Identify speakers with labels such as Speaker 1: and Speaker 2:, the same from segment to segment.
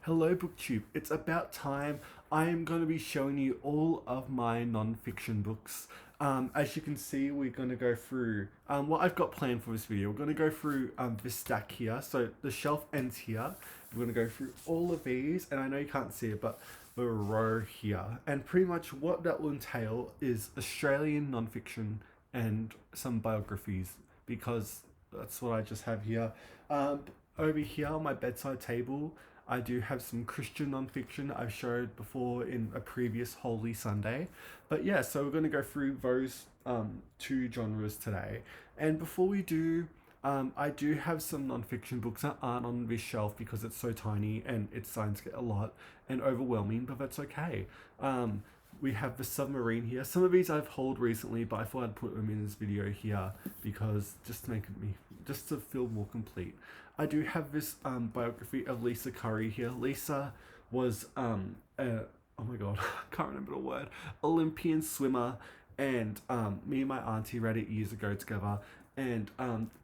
Speaker 1: Hello BookTube, it's about time. I am going to be showing you all of my non-fiction books. As you can see, we're going to go through what I've got planned for this video. We're going to go through this stack here. So the shelf ends here. We're going to go through all of these, and I know you can't see it, but the row here. And pretty much what that will entail is Australian non-fiction and some biographies, because that's what I just have here. Over here on my bedside table, I do have some Christian nonfiction I've showed before in a previous Holy Sunday. But yeah, so we're going to go through those two genres today. And before we do, I do have some nonfiction books that aren't on this shelf because it's so tiny and it's starting to get a lot and overwhelming, but that's okay. We have the submarine here. Some of these I've hauled recently, but I thought I'd put them in this video here because just to feel more complete. I do have this biography of Lisa Curry here. Lisa was oh my god, I can't remember the word, Olympian swimmer, and me and my auntie read it years ago together, and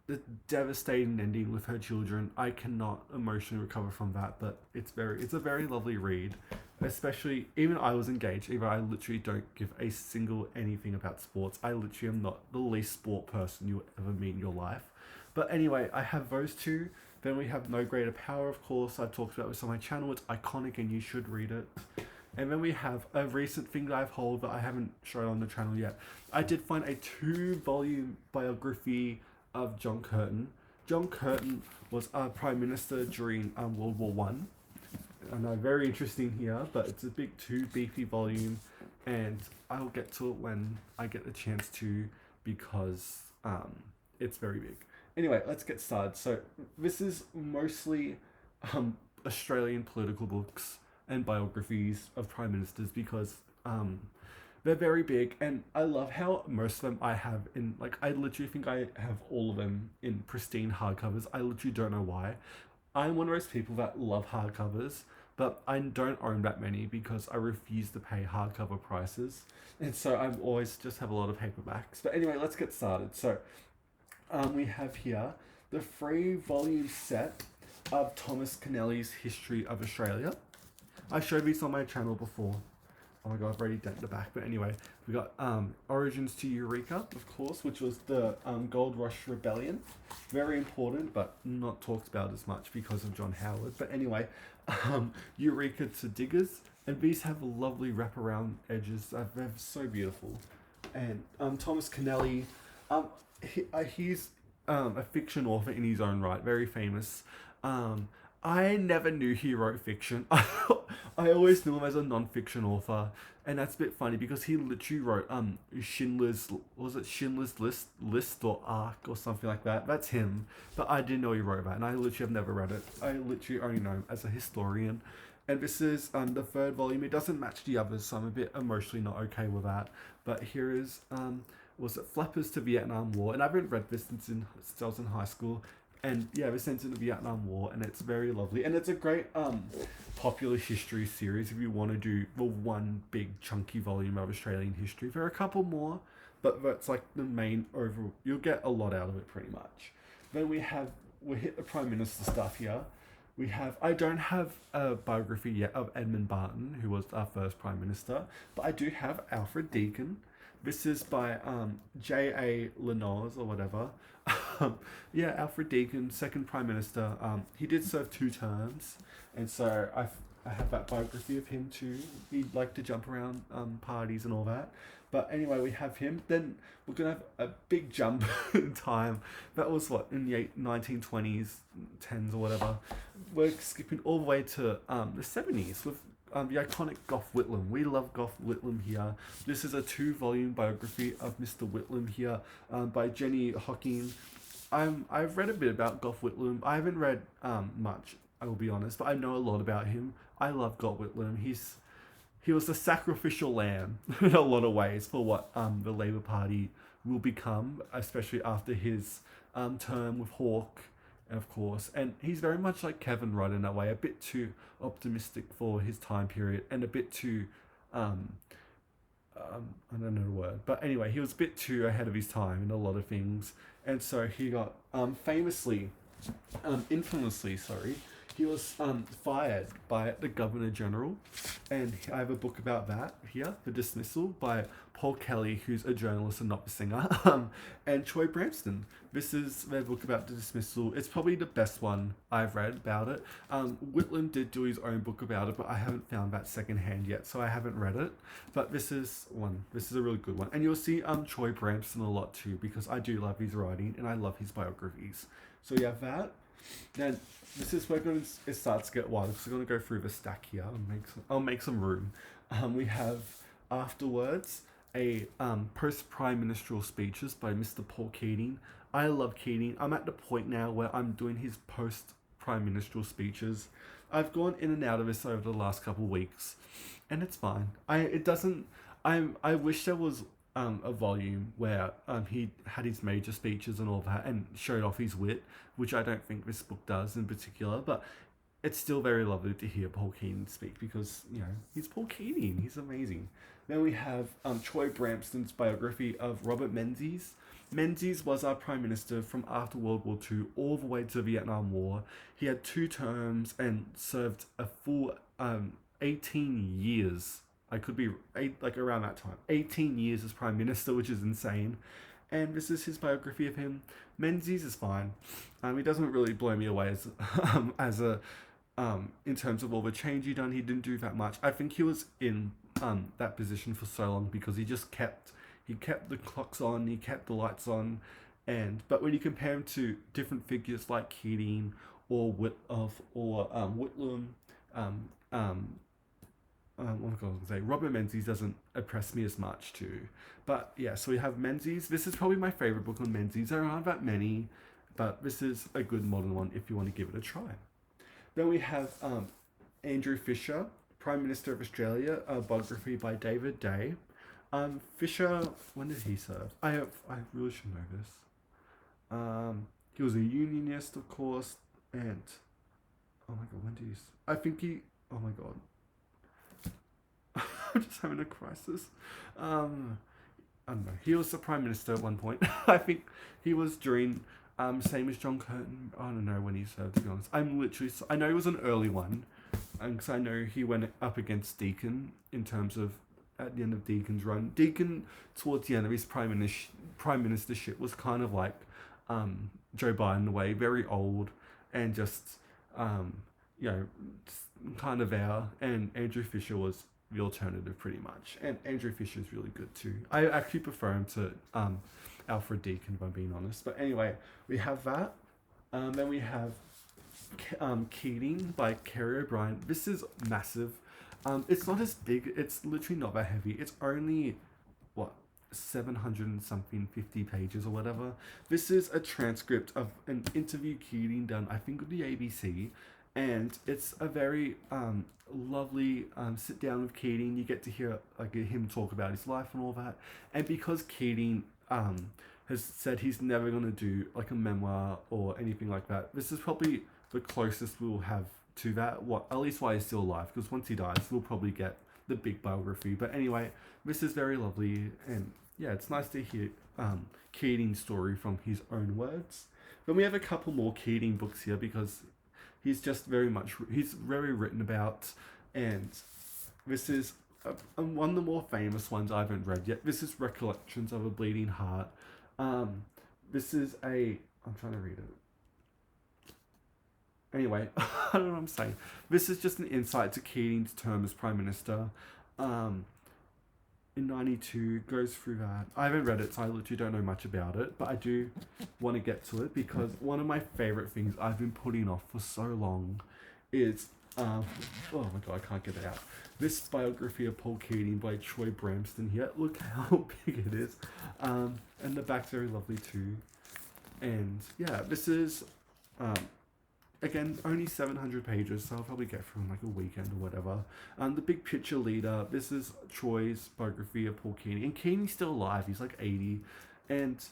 Speaker 1: the devastating ending with her children, I cannot emotionally recover from that, but it's a very lovely read. Especially, even I was engaged, even I literally don't give a single anything about sports. I literally am not the least sport person you'll ever meet in your life. But anyway, I have those two. Then we have No Greater Power, of course. I've talked about this on my channel. It's iconic and you should read it. And then we have a recent thing that I've hauled that I haven't shown on the channel yet. I did find a 2-volume biography of John Curtin. John Curtin was a Prime Minister during World War One. I know, very interesting here, but it's a big 2 beefy volume, and I'll get to it when I get the chance to, because it's very big. Anyway, let's get started. So this is mostly Australian political books and biographies of prime ministers, because they're very big, and I love how most of them I have in, like, I literally think I have all of them in pristine hardcovers. I literally don't know why. I'm one of those people that love hardcovers, but I don't own that many because I refuse to pay hardcover prices. And so I always just have a lot of paperbacks. But anyway, let's get started. So we have here the 3-volume set of Thomas Keneally's History of Australia. I showed these on my channel before. Oh my god, I've already dent the back. But anyway, we got Origins to Eureka, of course, which was the Gold Rush Rebellion. Very important, but not talked about as much because of John Howard. But anyway, Eureka to Diggers. And these have lovely wraparound edges. They're so beautiful. And Thomas Keneally, he's a fiction author in his own right, very famous. I never knew he wrote fiction. I always knew him as a non-fiction author, and that's a bit funny because he literally wrote Schindler's List or Ark or something like that. That's him, but I didn't know he wrote that, and I literally have never read it. I literally only know him as a historian. And this is the 3rd volume. It doesn't match the others, so I'm a bit emotionally not okay with that. But here is was it Flappers to Vietnam War, and I haven't read this since I was in high school. And yeah, this ends in the Vietnam War, and it's very lovely. And it's a great popular history series if you want to do the one big chunky volume of Australian history. There are a couple more, but that's like the main overall. You'll get a lot out of it pretty much. Then we hit the Prime Minister stuff here. I don't have a biography yet of Edmund Barton, who was our first Prime Minister, but I do have Alfred Deakin. This is by J.A. Lenoz or whatever. Yeah, Alfred Deakin, 2nd Prime Minister. He did serve 2 terms, and so I have that biography of him too. He liked to jump around parties and all that. But anyway, we have him. Then we're going to have a big jump in time. That was what, in the 1920s, 10s or whatever. We're skipping all the way to the 70s with the iconic Gough Whitlam. We love Gough Whitlam here. This is a 2-volume biography of Mr. Whitlam here by Jenny Hocking. I've read a bit about Gough Whitlam. I haven't read much, I will be honest, but I know a lot about him. I love Gough Whitlam. He was a sacrificial lamb in a lot of ways for what the Labour Party will become, especially after his term with Hawke, of course. And he's very much like Kevin Rudd in that way, a bit too optimistic for his time period, and a bit too I don't know the word, but anyway, he was a bit too ahead of his time in a lot of things, and so he got infamously, he was fired by the Governor General, and I have a book about that here, The Dismissal, by Paul Kelly, who's a journalist and not a singer, and Troy Bramston. This is their book about the dismissal. It's probably the best one I've read about it. Whitlam did do his own book about it, but I haven't found that secondhand yet, so I haven't read it. But this is one. This is a really good one, and you'll see Troy Bramston a lot too, because I do love his writing and I love his biographies. So you have that. Then this is where it starts to get wild, because we're going to go through the stack here and I'll make some room. We have afterwards a post-prime ministerial speeches by Mr. Paul Keating. I love Keating. I'm at the point now where I'm doing his post-prime ministerial speeches. I've gone in and out of this over the last couple of weeks, and it's fine. I wish there was a volume where he had his major speeches and all that and showed off his wit, which I don't think this book does in particular, but it's still very lovely to hear Paul Keating speak, because, you know, he's Paul Keating. He's amazing. Then we have Troy Bramston's biography of Robert Menzies. Menzies was our Prime Minister from after World War II all the way to the Vietnam War. He had 2 terms and served a full 18 years. I could be around that time. 18 years as Prime Minister, which is insane. And this is his biography of him. Menzies is fine. He doesn't really blow me away as in terms of all the change he done. He didn't do that much. I think he was in that position for so long because he kept the clocks on, he kept the lights on, but when you compare him to different figures like Keating or Whitlam, Robert Menzies doesn't impress me as much too. But yeah, so we have Menzies. This is probably my favorite book on Menzies. There aren't that many, but this is a good modern one if you want to give it a try. Then we have Andrew Fisher, Prime Minister of Australia, a biography by David Day. Fisher, when did he serve? I really should know this. He was a unionist, of course, and oh my god, when did he? Oh my god, I'm just having a crisis. I don't know. He was the Prime Minister at one point. I think he was during same as John Curtin. I don't know when he served, to be honest. I know he was an early one, because I know he went up against Deakin in terms of at the end of Deakin's run. Deakin, towards the end of his prime ministership, was kind of like Joe Biden in a way, very old and just kind of there. And Andrew Fisher was the alternative pretty much. And Andrew Fisher is really good too. I actually prefer him to Alfred Deakin, if I'm being honest. But anyway, we have that. Then we have Keating by Kerry O'Brien. This is massive. It's not as big. It's literally not that heavy. It's only 700 and something 50 pages or whatever. This is a transcript of an interview Keating done, I think, with the ABC, and it's a very lovely sit down with Keating. You get to hear him talk about his life and all that. And because Keating has said he's never going to do a memoir or anything like that, this is probably the closest we'll have to that, at least while he's still alive, because once he dies we'll probably get the big biography. But anyway, this is very lovely, and yeah, it's nice to hear Keating's story from his own words. Then we have a couple more Keating books here, because he's very written about, and this is one of the more famous ones I haven't read yet. This is Recollections of a Bleeding Heart. This is I'm trying to read it. Anyway, I don't know what I'm saying. This is just an insight to Keating's term as Prime Minister. In 92, goes through that. I haven't read it, so I literally don't know much about it, but I do want to get to it, because one of my favourite things I've been putting off for so long is, oh my god, I can't get it out. This biography of Paul Keating by Troy Bramston here. Look how big it is. And the back's very lovely too. And yeah, this is, again, only 700 pages, so I'll probably get through in a weekend or whatever. The Big Picture Leader. This is Troy's biography of Paul Keating. And Keating's still alive. He's 80. And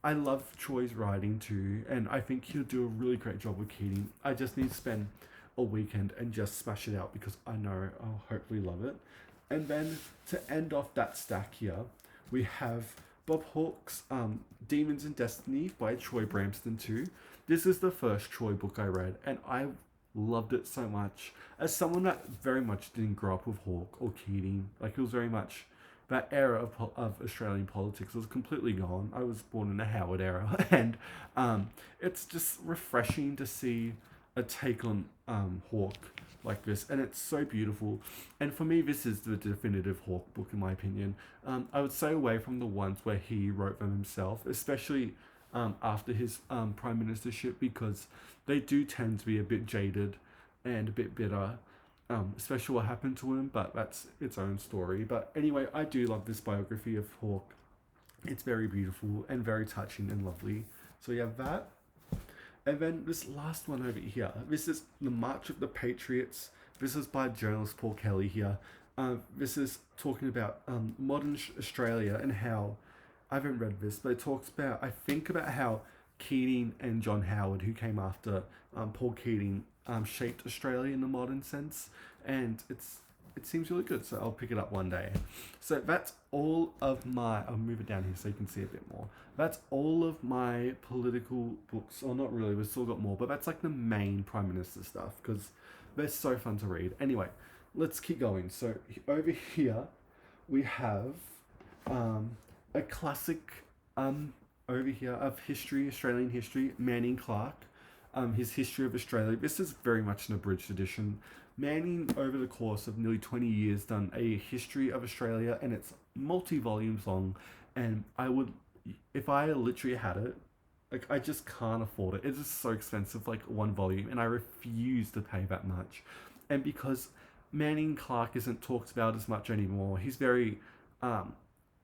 Speaker 1: I love Troy's writing too. And I think he'll do a really great job with Keating. I just need to spend a weekend and just smash it out, because I know I'll hopefully love it. And then to end off that stack here, we have Bob Hawke's Demons and Destiny by Troy Bramston too. This is the first Troy book I read, and I Loved it so much. As someone that very much didn't grow up with Hawke or Keating, like it was very much that era of Australian politics was completely gone. I was born in the Howard era, and it's just refreshing to see a take on Hawke like this, and it's so beautiful. And for me, this is the definitive Hawke book, in my opinion. I would say away from the ones where he wrote them himself, especially after his prime ministership, because they do tend to be a bit jaded and a bit bitter, especially what happened to him, but that's its own story. But anyway, I do love this biography of Hawke. It's very beautiful and very touching and lovely. So you have that. And then this last one over here, this is The March of the Patriots. This is by journalist Paul Kelly here. This is talking about modern Australia and how, I haven't read this, but it talks about, I think about how Keating and John Howard, who came after Paul Keating, shaped Australia in the modern sense. And it seems really good, so I'll pick it up one day. So that's all of my, I'll move it down here so you can see a bit more. That's all of my political books, or not really, we've still got more, but that's like the main Prime Minister stuff, because they're so fun to read. Anyway, let's keep going. So over here, we have a classic over here of history, Australian history, Manning Clark, his History of Australia. This is very much an abridged edition. Manning, over the course of nearly 20 years, done a history of Australia, and it's multi-volumes long, and I would, if I literally had it, like, I just can't afford it. It is so expensive, like one volume, and I refuse to pay that much. And because Manning Clark isn't talked about as much anymore, he's very,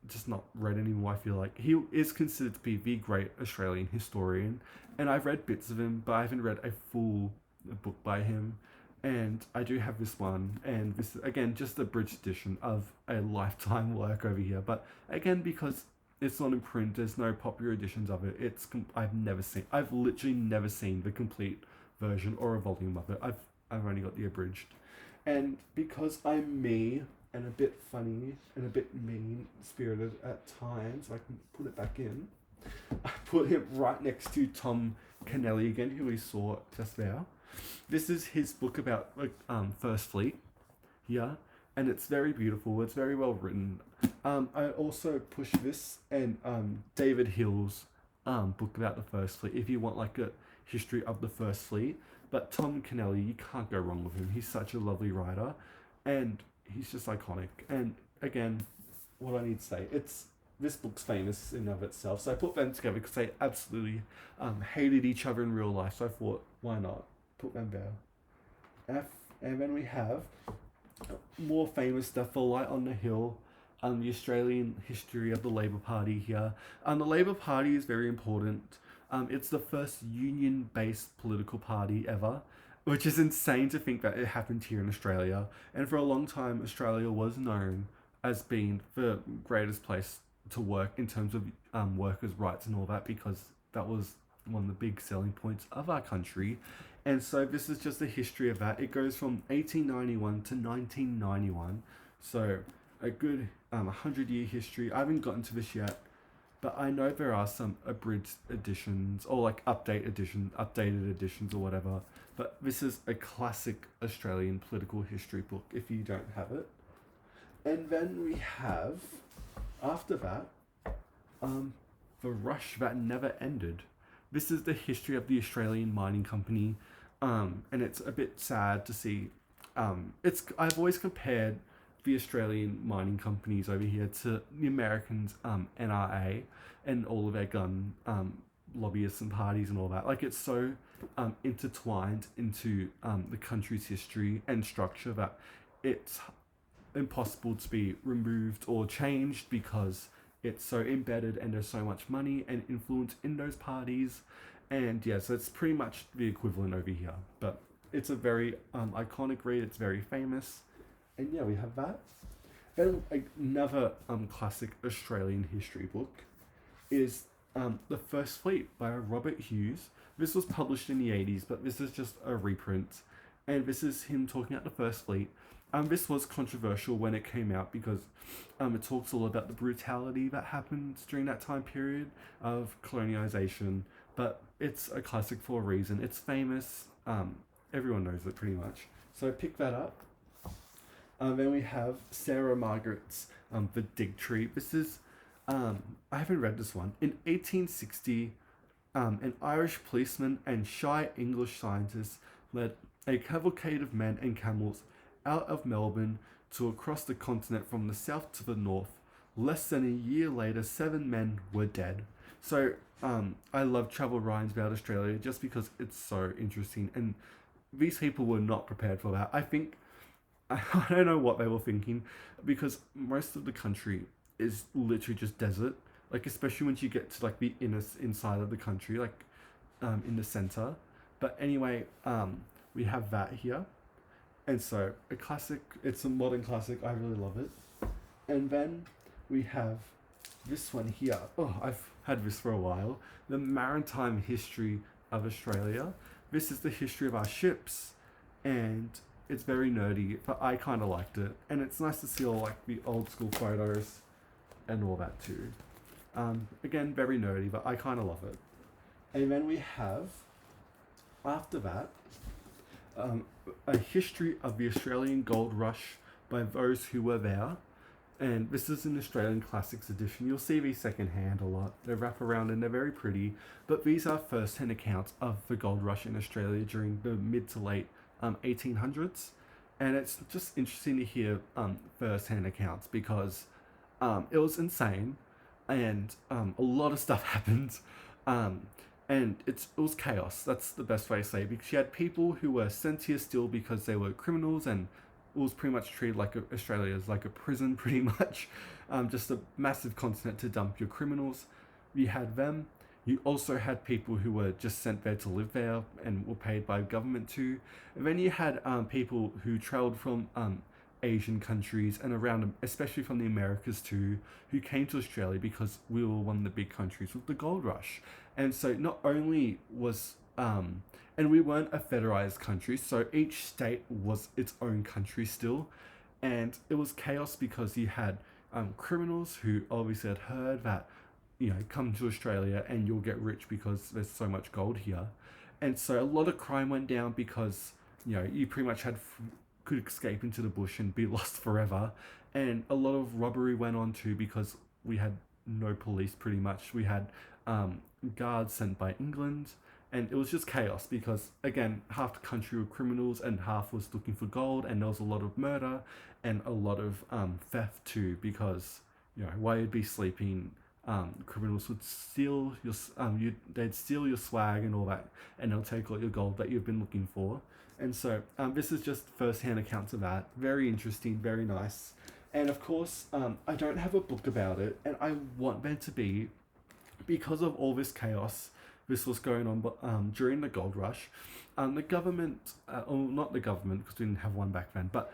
Speaker 1: just not read anymore, I feel like. He is considered to be the great Australian historian, and I've read bits of him, but I haven't read a full book by him. And I do have this one, and this is, again, just a bridge edition of a lifetime work over here. But again, because it's not in print, there's no popular editions of it. I've literally never seen the complete version or a volume of it. I've only got the abridged. And because I'm me and a bit funny and a bit mean-spirited at times, I can put it back in. I put him right next to Tom Kennelly again, who we saw just now. This is his book about First Fleet here, and it's very beautiful. It's very well written. I also push this and David Hill's book about the First Fleet if you want like a history of the First Fleet. But Tom Kennelly, you can't go wrong with him. He's such a lovely writer, and he's just iconic. And again, what I need to say, this book's famous in and of itself. So I put them together because they absolutely hated each other in real life. So I thought, why not put them there? And then we have more famous stuff, The Light on the Hill, the Australian history of the Labor Party here. The Labor Party is very important. It's the first union-based political party ever, which is insane to think that it happened here in Australia. And for a long time, Australia was known as being the greatest place to work in terms of workers' rights and all that, because that was one of the big selling points of our country. And so this is just a history of that. It goes from 1891 to 1991, so a good 100-year history. I haven't gotten to this yet, but I know there are some abridged editions or like updated editions or whatever. But this is a classic Australian political history book if you don't have it. And then we have, after that, The Rush That Never Ended. This is the history of the Australian Mining Company, and it's a bit sad to see. I've always compared the Australian mining companies over here to the Americans' NRA and all of their gun lobbyists and parties and all that. Like, it's so intertwined into the country's history and structure that it's impossible to be removed or changed, because it's so embedded and there's so much money and influence in those parties. And yeah, so it's pretty much the equivalent over here. But it's a very iconic read. It's very famous. And yeah, we have that. Then another classic Australian history book is The First Fleet by Robert Hughes. This was published in the 80s, but this is just a reprint. And this is him talking about the First Fleet. This was controversial when it came out because it talks all about the brutality that happened during that time period of colonialization. But it's a classic for a reason. It's famous. everyone knows it pretty much. So pick that up. Then we have Sarah Margaret's The Dig Tree. This is, I haven't read this one. In 1860, an Irish policeman and shy English scientist led a cavalcade of men and camels out of Melbourne to across the continent from the south to the north. Less than a year later, 7 men were dead. So, I love travel rhymes about Australia just because it's so interesting. And these people were not prepared for that. I think, I don't know what they were thinking, because most of the country is literally just desert. Like, especially once you get to like the inside of the country, like in the center. But anyway, we have that here. And so a classic, it's a modern classic. I really love it. And then we have this one here. Oh, I've had this for a while. The Maritime History of Australia. This is the history of our ships, and it's very nerdy, but I kind of liked it. And it's nice to see all like the old school photos and all that too. Again, very nerdy, but I kind of love it. And then we have, after that, a history of the Australian Gold Rush by those who were there. And this is an Australian Classics edition. You'll see these secondhand a lot. They wrap around and they're very pretty. But these are first-hand accounts of the gold rush in Australia during the mid to late 1800s. And it's just interesting to hear first-hand accounts because it was insane. And a lot of stuff happened. And it was chaos. That's the best way to say it. Because you had people who were sent here still because they were criminals, and it was pretty much treated like Australia as like a prison, pretty much. Just a massive continent to dump your criminals. You had them. You also had people who were just sent there to live there and were paid by government too. And then you had people who travelled from Asian countries and around them, especially from the Americas too, who came to Australia because we were one of the big countries with the gold rush. And so not only was and we weren't a federalized country, so each state was its own country still, and it was chaos because you had criminals who obviously had heard that, you know, come to Australia and you'll get rich because there's so much gold here. And so a lot of crime went down because, you know, you pretty much could escape into the bush and be lost forever. And a lot of robbery went on too because we had no police pretty much. We had guards sent by England, and it was just chaos because, again, half the country were criminals and half was looking for gold, and there was a lot of murder and a lot of theft too because, you know, while you'd be sleeping, criminals would steal your they'd steal your swag and all that, and they'll take all your gold that you've been looking for. And so this is just first-hand accounts of that. Very interesting, very nice. And of course, I don't have a book about it, and I want there to be, because of all this chaos this was going on during the gold rush. The government, or not the government because we didn't have one back then, but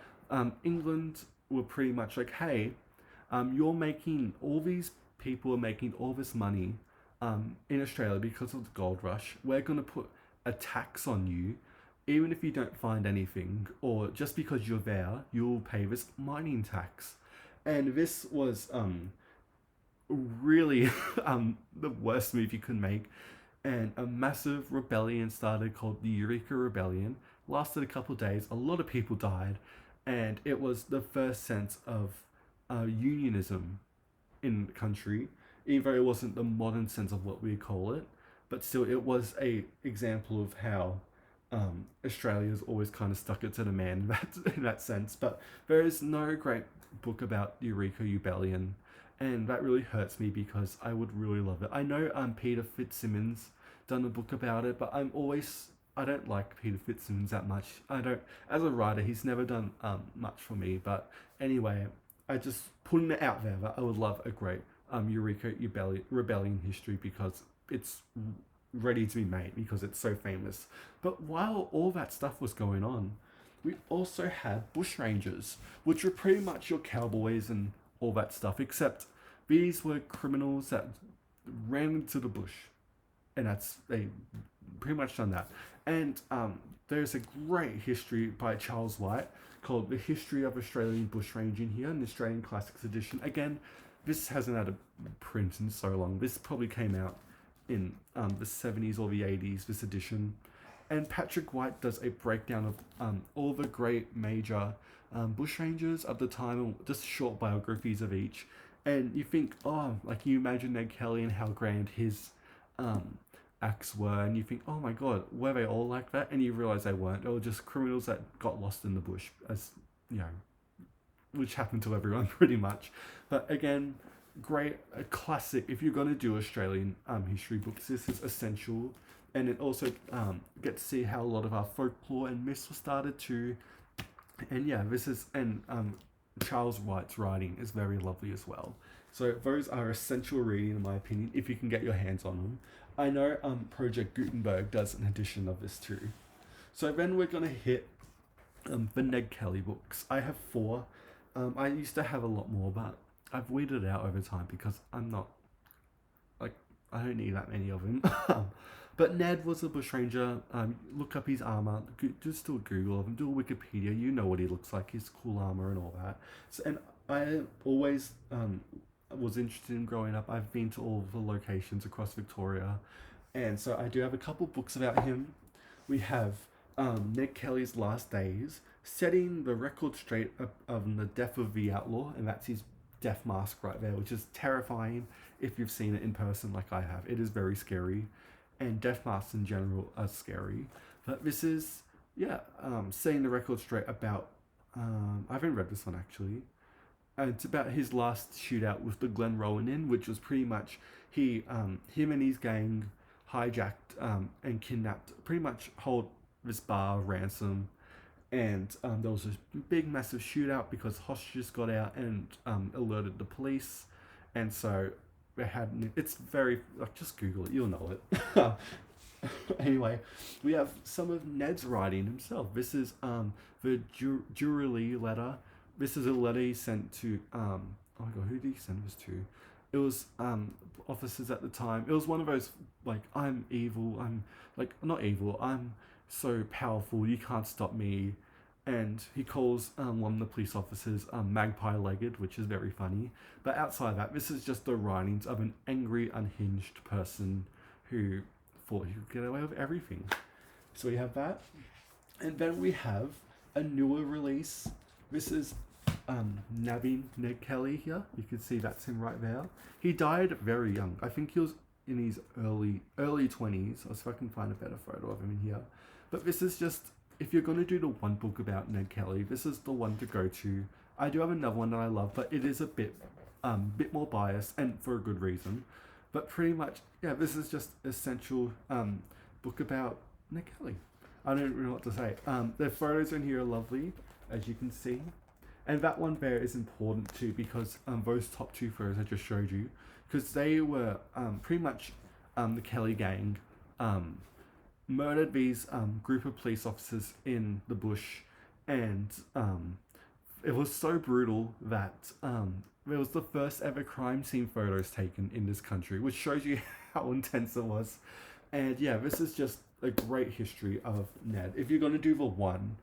Speaker 1: England were pretty much like, hey, you're making, all these people are making all this money in Australia because of the gold rush. We're going to put a tax on you, even if you don't find anything, or just because you're there, you'll pay this mining tax. And this was really the worst move you could make. And a massive rebellion started called the Eureka Rebellion. Lasted a couple of days. A lot of people died, and it was the first sense of unionism in the country, even though it wasn't the modern sense of what we call it. But still, it was a example of how Australia's always kind of stuck it to the man in that sense. But there is no great book about the Eureka Rebellion, and that really hurts me because I would really love it. I know Peter Fitzsimmons done a book about it, but I don't like Peter Fitzsimmons that much. As a writer, he's never done much for me. But anyway, I just putting it out there that I would love a great Eureka Rebellion history because it's ready to be made because it's so famous. But while all that stuff was going on, we also had bushrangers, which were pretty much your cowboys and all that stuff, except these were criminals that ran into the bush, and they pretty much done that. And there's a great history by Charles White called The History of Australian Bushranging here in the Australian Classics edition. Again, this hasn't had a print in so long. This probably came out in the 70s or the 80s, this edition. And Patrick White does a breakdown of all the great major bushrangers of the time, and just short biographies of each. And you think, oh, like you imagine Ned Kelly and how grand his um, acts were, and you think, oh my god, were they all like that? And you realize they weren't. They were just criminals that got lost in the bush, as you know, which happened to everyone pretty much. But again, great, a classic. If you're going to do Australian history books, this is essential. And it also get to see how a lot of our folklore and myths were started to. And yeah, this is, and Charles White's writing is very lovely as well. So those are essential reading in my opinion, if you can get your hands on them. I know Project Gutenberg does an edition of this too. So then we're going to hit the Ned Kelly books. I have 4. I used to have a lot more, but I've weeded it out over time because I'm not, like, I don't need that many of them. But Ned was a bushranger. Look up his armor. Just do a Google of him. Do a Wikipedia. You know what he looks like. His cool armor and all that. So, and I always was interested in growing up. I've been to all the locations across Victoria, and so I do have a couple books about him. We have Ned Kelly's Last Days, setting the record straight of the death of the outlaw, and that's his death mask right there, which is terrifying if you've seen it in person like I have. It is very scary, and death masks in general are scary. But this is, yeah, setting the record straight about, I haven't read this one actually. It's about his last shootout with the Glen Rowan, which was pretty much him and his gang hijacked and kidnapped, pretty much hold this bar ransom, and there was a big massive shootout because hostages got out and alerted the police, and so they had, it's very, like, just Google it, you'll know it. Anyway, we have some of Ned's writing himself. This is the Jubilee letter. This is a letter he sent to oh my god, who did he send this to? It was officers at the time. It was one of those, like, I'm evil, I'm, like, not evil, I'm so powerful, you can't stop me. And he calls one of the police officers magpie legged, which is very funny. But outside of that, this is just the writings of an angry, unhinged person who thought he could get away with everything. So we have that. And then we have a newer release. This is Nabbing Ned Kelly here. You can see that's him right there. He died very young. I think he was in his early 20s. I'll see if I can find a better photo of him in here. But this is just, if you're going to do the one book about Ned Kelly, this is the one to go to. I do have another one that I love, but it is a bit more biased, and for a good reason. But pretty much, yeah, this is just essential book about Ned Kelly. I don't really know what to say. The photos in here are lovely, as you can see. And that one there is important too, because those top 2 photos I just showed you, because they were pretty much the Kelly gang murdered these group of police officers in the bush, and it was so brutal that there was the first ever crime scene photos taken in this country, which shows you how intense it was. And yeah, this is just a great history of Ned. If you're going to do the one,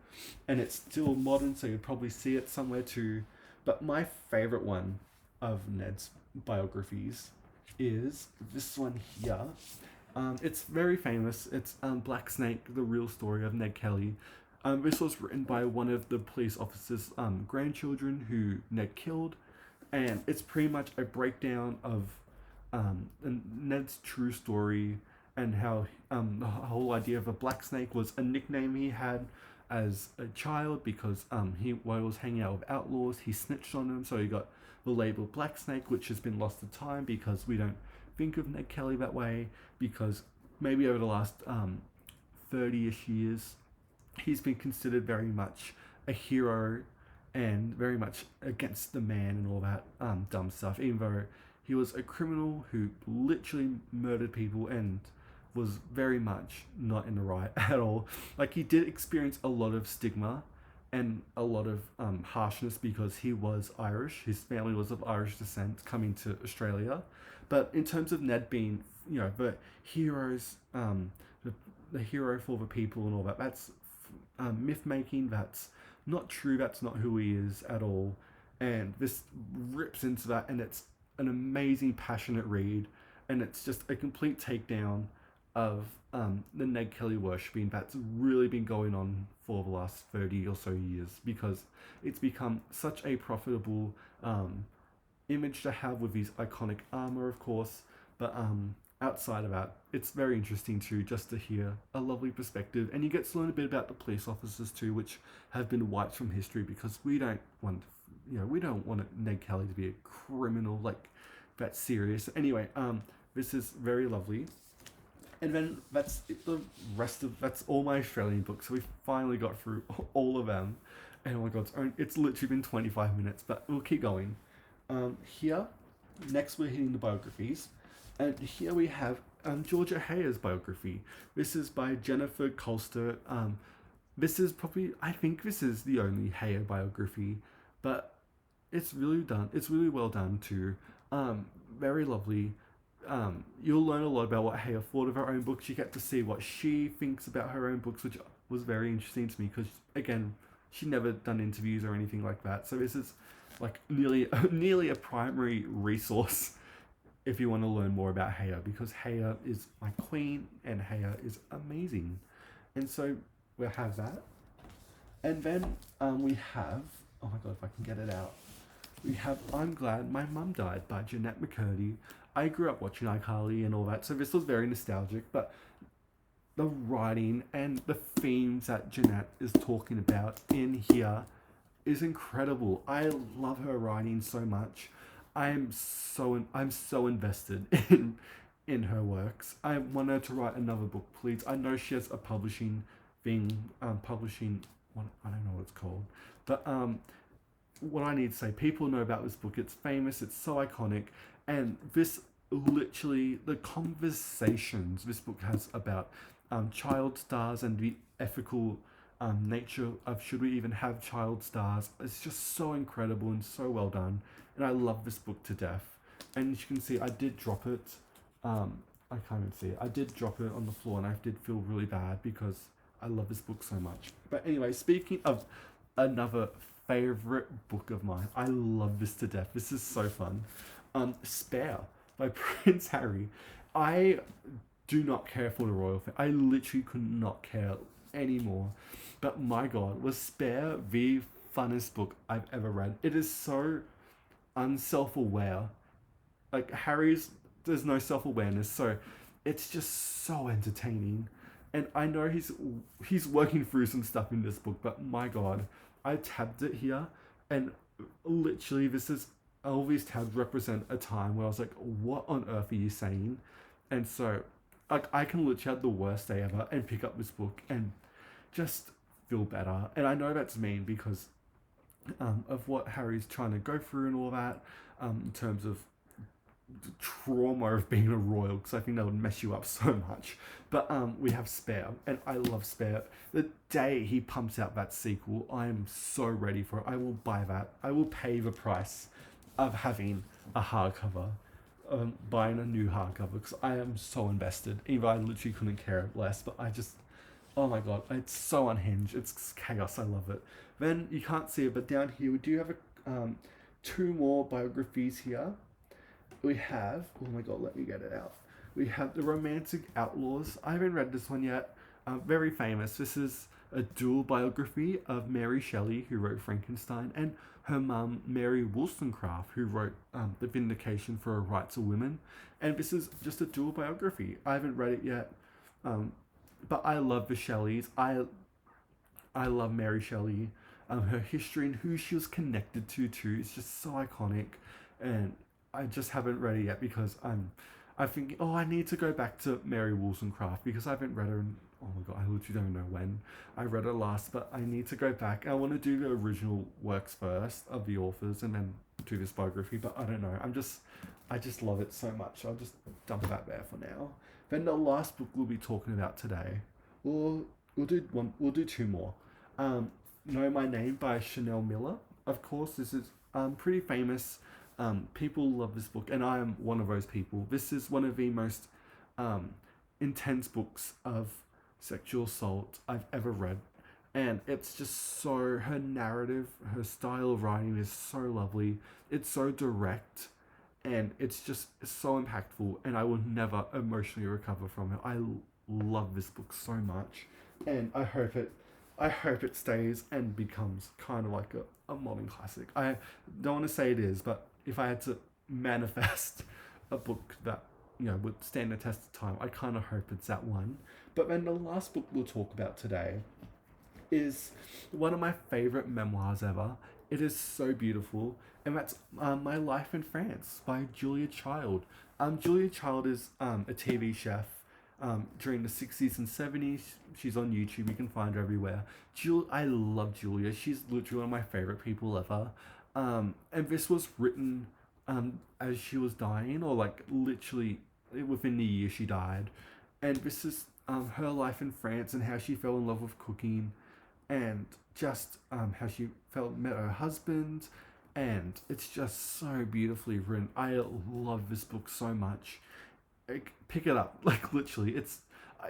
Speaker 1: and it's still modern, so you'd probably see it somewhere too, but my favorite one of Ned's biographies is this one here. It's very famous. It's Black Snake, the real story of Ned Kelly. This was written by one of the police officers' grandchildren who Ned killed, and it's pretty much a breakdown of Ned's true story, and how the whole idea of a black snake was a nickname he had as a child because while he was hanging out with outlaws, he snitched on them, so he got the label Black Snake, which has been lost to time because we don't think of Ned Kelly that way, because maybe over the last 30-ish years, he's been considered very much a hero and very much against the man and all that dumb stuff, even though he was a criminal who literally murdered people and was very much not in the right at all. Like, he did experience a lot of stigma and a lot of harshness because he was Irish. His family was of Irish descent coming to Australia. But in terms of Ned being, you know, the heroes, the hero for the people and all that, that's myth making. That's not true. That's not who he is at all. And this rips into that, and it's an amazing, passionate read, and it's just a complete takedown of the Ned Kelly worshipping that's really been going on for the last 30 or so years, because it's become such a profitable image to have with his iconic armor, of course. But outside of that, it's very interesting too, just to hear a lovely perspective, and you get to learn a bit about the police officers too, which have been wiped from history because we don't want, we don't want Ned Kelly to be a criminal like that serious. Anyway, this is very lovely. And then the rest of that's all my Australian books. So we finally got through all of them. And oh my god, it's literally been 25 minutes, but we'll keep going. Here, next we're hitting the biographies. And here we have Georgia Hayer's biography. This is by Jennifer Colster. This is probably, I think this is the only Hayer biography, but it's really done. It's really well done too. Very lovely. You'll learn a lot about what Hayer thought of her own books. You get to see what she thinks about her own books, which was very interesting to me because, again, she'd never done interviews or anything like that. So this is like nearly a primary resource if you want to learn more about Hayer, because Hayer is my queen and Hayer is amazing. And so we'll have that. And then we have, oh my god, if I can get it out. We have I'm Glad My Mum Died by Jeanette McCurdy. I grew up watching iCarly and all that, so this was very nostalgic, but the writing and the themes that Jeanette is talking about in here is incredible. I love her writing so much. I'm so invested in her works. I want her to write another book, please. I know she has a publishing thing, publishing, what, I don't know what it's called, but what I need to say, people know about this book. It's famous, it's so iconic, and this literally, the conversations this book has about child stars and the ethical nature of should we even have child stars, it's just so incredible and so well done. And I love this book to death. And as you can see, I did drop it. I can't even see it. I did drop it on the floor, and I did feel really bad because I love this book so much. But anyway, speaking of another favorite book of mine, I love this to death. This is so fun. Spare by Prince Harry. I do not care for the royal family. I literally could not care anymore. But my god, was Spare the funnest book I've ever read. It is so unself-aware. Like there's no self-awareness, so it's just so entertaining. And I know he's working through some stuff in this book, but my god, I tabbed it here, and literally all these tabs represent a time where I was like, what on earth are you saying? And so like I can literally have the worst day ever and pick up this book and just feel better. And I know that's mean because of what Harry's trying to go through and all that, in terms of the trauma of being a royal, because I think that would mess you up so much. But we have Spare, and I love Spare. The day he pumps out that sequel, I am so ready for it. I will buy that. I will pay the price of having a hardcover, buying a new hardcover, because I am so invested. Even I literally couldn't care less, but I just, oh my god, it's so unhinged. It's chaos. I love it. Then you can't see it, but down here we do have two more biographies here. We have, oh my god, let me get it out. We have The Romantic Outlaws. I haven't read this one yet. Very famous. This is a dual biography of Mary Shelley, who wrote Frankenstein, and her mum, Mary Wollstonecraft, who wrote The Vindication for Rights of Women. And this is just a dual biography. I haven't read it yet, but I love the Shelleys. I love Mary Shelley. Her history and who she was connected to too is just so iconic, and I just haven't read it yet because I think, I need to go back to Mary Wollstonecraft because I haven't read her in, oh my god, I literally don't know when I read her last, but I need to go back. I want to do the original works first of the authors and then do this biography, but I don't know. I just love it so much. I'll just dump that there for now. Then the last book we'll be talking about today, we'll do two more. Know My Name by Chanel Miller. Of course, this is pretty famous. People love this book, and I am one of those people. This is one of the most intense books of sexual assault I've ever read, and it's just so, her narrative, her style of writing is so lovely. It's so direct, and it's so impactful, and I will never emotionally recover from it. Love this book so much, and I hope it stays and becomes kind of like a modern classic. I don't want to say it is, but if I had to manifest a book that would stand the test of time, I kind of hope it's that one. But then the last book we'll talk about today is one of my favorite memoirs ever. It is so beautiful, and that's My Life in France by Julia Child. Julia Child is a TV chef during the 60s and 70s. She's on YouTube, you can find her everywhere. I love Julia. She's literally one of my favorite people ever. And this was written as she was dying, or like literally within the year she died. And this is her life in France and how she fell in love with cooking, and just how she met her husband, and it's just so beautifully written. I love this book so much. Like, pick it up, like literally. It's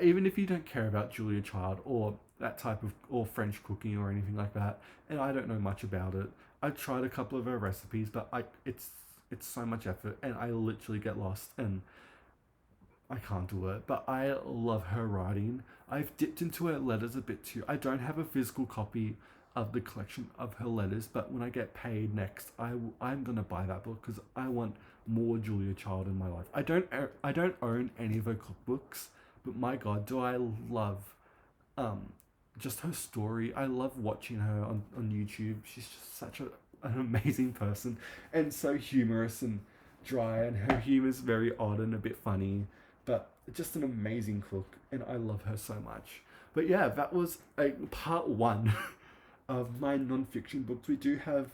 Speaker 1: even if you don't care about Julia Child or that type of or French cooking or anything like that, and I don't know much about it. I've tried a couple of her recipes, but it's so much effort, and I literally get lost and I can't do it, but I love her writing. I've dipped into her letters a bit too. I don't have a physical copy of the collection of her letters, but when I get paid next, I'm gonna buy that book because I want more Julia Child in my life. I don't own any of her cookbooks, but my God, do I love just her story. I love watching her on YouTube. She's just such an amazing person, and so humorous and dry, and her humor is very odd and a bit funny, but just an amazing cook, and I love her so much. But yeah, that was a part one of my non-fiction books. We do have,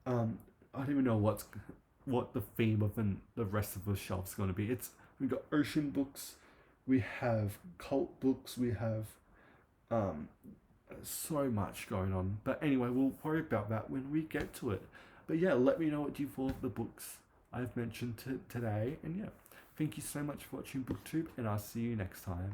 Speaker 1: I don't even know what the theme of the rest of the shelf's going to be. We've got ocean books, we have cult books, we have um, so much going on. But anyway, we'll worry about that when we get to it. But yeah, let me know what you thought of the books I've mentioned today. And yeah, thank you so much for watching BookTube, and I'll see you next time.